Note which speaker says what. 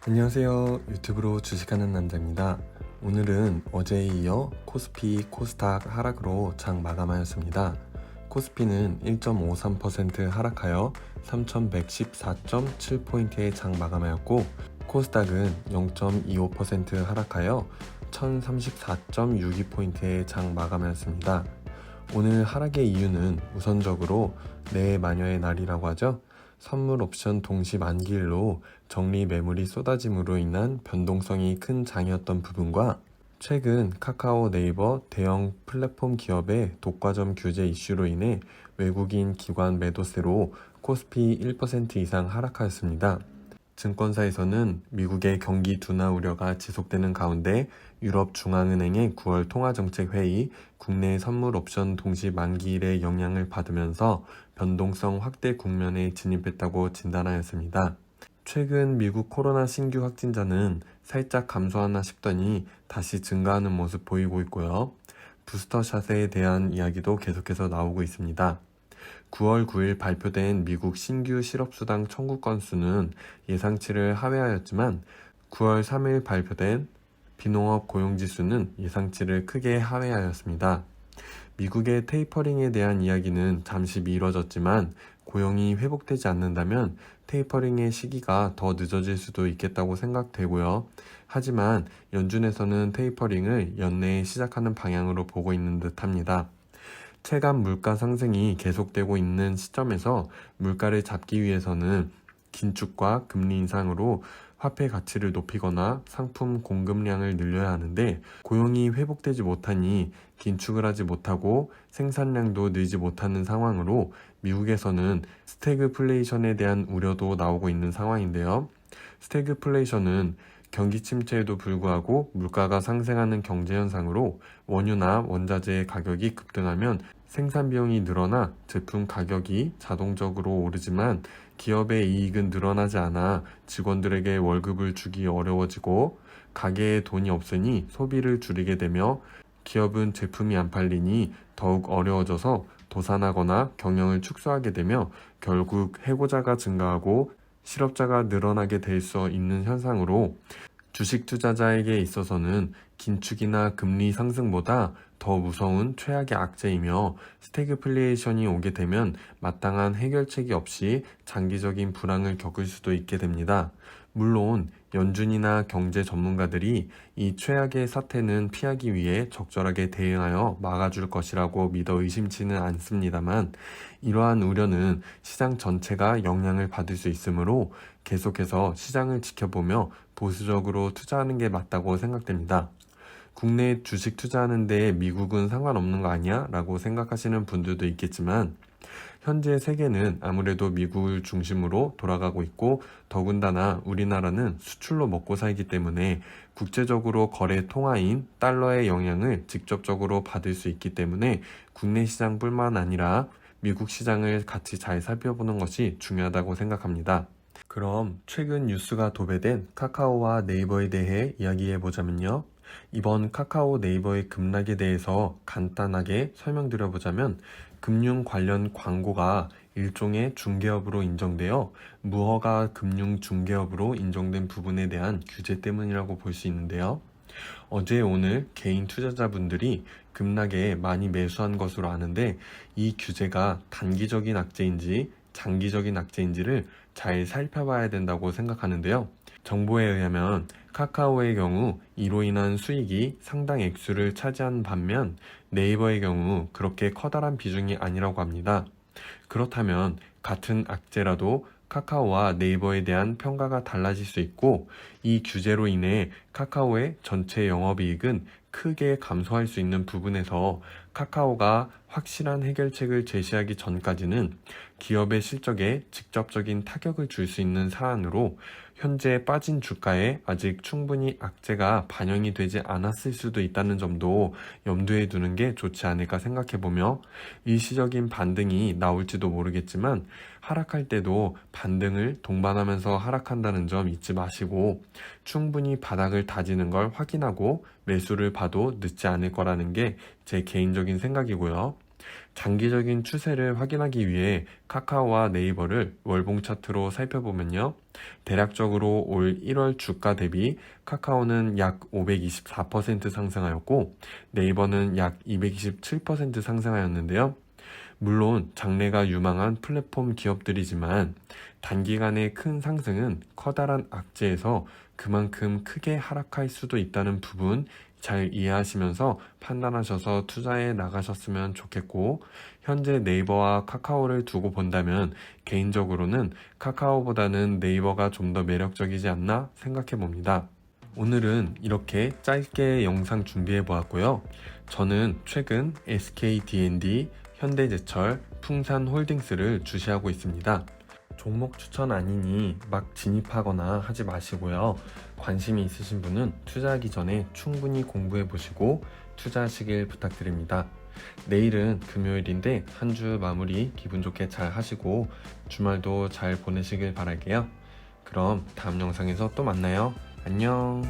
Speaker 1: 안녕하세요. 유튜브로 주식하는 남자입니다. 오늘은 어제에 이어 코스피, 코스닥 하락으로 장 마감하였습니다. 코스피는 1.53% 하락하여 3114.7포인트의 장 마감하였고, 코스닥은 0.25% 하락하여 1034.62포인트의 장 마감하였습니다. 오늘 하락의 이유는 우선적으로 내일 마녀의 날이라고 하죠. 선물 옵션 동시 만기일로 정리 매물이 쏟아짐으로 인한 변동성이 큰 장이었던 부분과 최근 카카오, 네이버 대형 플랫폼 기업의 독과점 규제 이슈로 인해 외국인 기관 매도세로 코스피 1% 이상 하락하였습니다. 증권사에서는 미국의 경기 둔화 우려가 지속되는 가운데 유럽 중앙은행의 9월 통화정책회의, 국내 선물 옵션 동시 만기일의 영향을 받으면서 변동성 확대 국면에 진입했다고 진단하였습니다. 최근 미국 코로나 신규 확진자는 살짝 감소하나 싶더니 다시 증가하는 모습 보이고 있고요. 부스터샷에 대한 이야기도 계속해서 나오고 있습니다. 9월 9일 발표된 미국 신규 실업수당 청구 건수는 예상치를 하회하였지만 9월 3일 발표된 비농업 고용지수는 예상치를 크게 하회하였습니다. 미국의 테이퍼링에 대한 이야기는 잠시 미뤄졌지만 고용이 회복되지 않는다면 테이퍼링의 시기가 더 늦어질 수도 있겠다고 생각되고요. 하지만 연준에서는 테이퍼링을 연내에 시작하는 방향으로 보고 있는 듯합니다. 체감 물가 상승이 계속되고 있는 시점에서 물가를 잡기 위해서는 긴축과 금리 인상으로 화폐 가치를 높이거나 상품 공급량을 늘려야 하는데 고용이 회복되지 못하니 긴축을 하지 못하고 생산량도 늘지 못하는 상황으로 미국에서는 스태그플레이션에 대한 우려도 나오고 있는 상황인데요. 스태그플레이션은 경기 침체에도 불구하고 물가가 상승하는 경제 현상으로 원유나 원자재의 가격이 급등하면 생산 비용이 늘어나 제품 가격이 자동적으로 오르지만 기업의 이익은 늘어나지 않아 직원들에게 월급을 주기 어려워지고 가게에 돈이 없으니 소비를 줄이게 되며 기업은 제품이 안 팔리니 더욱 어려워져서 도산하거나 경영을 축소하게 되며 결국 해고자가 증가하고 실업자가 늘어나게 될 수 있는 현상으로 주식 투자자에게 있어서는 긴축이나 금리 상승보다 더 무서운 최악의 악재이며 스태그플레이션이 오게 되면 마땅한 해결책이 없이 장기적인 불황을 겪을 수도 있게 됩니다. 물론 연준이나 경제 전문가들이 이 최악의 사태는 피하기 위해 적절하게 대응하여 막아줄 것이라고 믿어 의심치는 않습니다만 이러한 우려는 시장 전체가 영향을 받을 수 있으므로 계속해서 시장을 지켜보며 보수적으로 투자하는 게 맞다고 생각됩니다. 국내 주식 투자하는데 미국은 상관없는 거 아니야? 라고 생각하시는 분들도 있겠지만 현재 세계는 아무래도 미국을 중심으로 돌아가고 있고 더군다나 우리나라는 수출로 먹고 살기 때문에 국제적으로 거래 통화인 달러의 영향을 직접적으로 받을 수 있기 때문에 국내 시장뿐만 아니라 미국 시장을 같이 잘 살펴보는 것이 중요하다고 생각합니다. 그럼 최근 뉴스가 도배된 카카오와 네이버에 대해 이야기해보자면요. 이번 카카오 네이버의 급락에 대해서 간단하게 설명드려보자면 금융 관련 광고가 일종의 중개업으로 인정되어 무허가 금융 중개업으로 인정된 부분에 대한 규제 때문이라고 볼 수 있는데요. 어제 오늘 개인 투자자분들이 급락에 많이 매수한 것으로 아는데 이 규제가 단기적인 악재인지 장기적인 악재인지를 잘 살펴봐야 된다고 생각하는데요. 정보에 의하면 카카오의 경우 이로 인한 수익이 상당 액수를 차지한 반면 네이버의 경우 그렇게 커다란 비중이 아니라고 합니다. 그렇다면 같은 악재라도 카카오와 네이버에 대한 평가가 달라질 수 있고 이 규제로 인해 카카오의 전체 영업이익은 크게 감소할 수 있는 부분에서 카카오가 확실한 해결책을 제시하기 전까지는 기업의 실적에 직접적인 타격을 줄 수 있는 사안으로 현재 빠진 주가에 아직 충분히 악재가 반영이 되지 않았을 수도 있다는 점도 염두에 두는 게 좋지 않을까 생각해보며 일시적인 반등이 나올지도 모르겠지만 하락할 때도 반등을 동반하면서 하락한다는 점 잊지 마시고 충분히 바닥을 다지는 걸 확인하고 매수를 봐도 늦지 않을 거라는 게 제 개인적인 생각이고요. 장기적인 추세를 확인하기 위해 카카오와 네이버를 월봉 차트로 살펴보면요. 대략적으로 올 1월 주가 대비 카카오는 약 524% 상승하였고 네이버는 약 227% 상승하였는데요. 물론 장래가 유망한 플랫폼 기업들이지만 단기간의 큰 상승은 커다란 악재에서 그만큼 크게 하락할 수도 있다는 부분 잘 이해하시면서 판단하셔서 투자에 나가셨으면 좋겠고, 현재 네이버와 카카오를 두고 본다면 개인적으로는 카카오보다는 네이버가 좀 더 매력적이지 않나 생각해 봅니다. 오늘은 이렇게 짧게 영상 준비해 보았고요. 저는 최근 SKD&D, 현대제철, 풍산홀딩스를 주시하고 있습니다. 종목 추천 아니니 막 진입하거나 하지 마시고요. 관심이 있으신 분은 투자하기 전에 충분히 공부해 보시고 투자하시길 부탁드립니다. 내일은 금요일인데 한 주 마무리 기분 좋게 잘 하시고 주말도 잘 보내시길 바랄게요. 그럼 다음 영상에서 또 만나요. 안녕.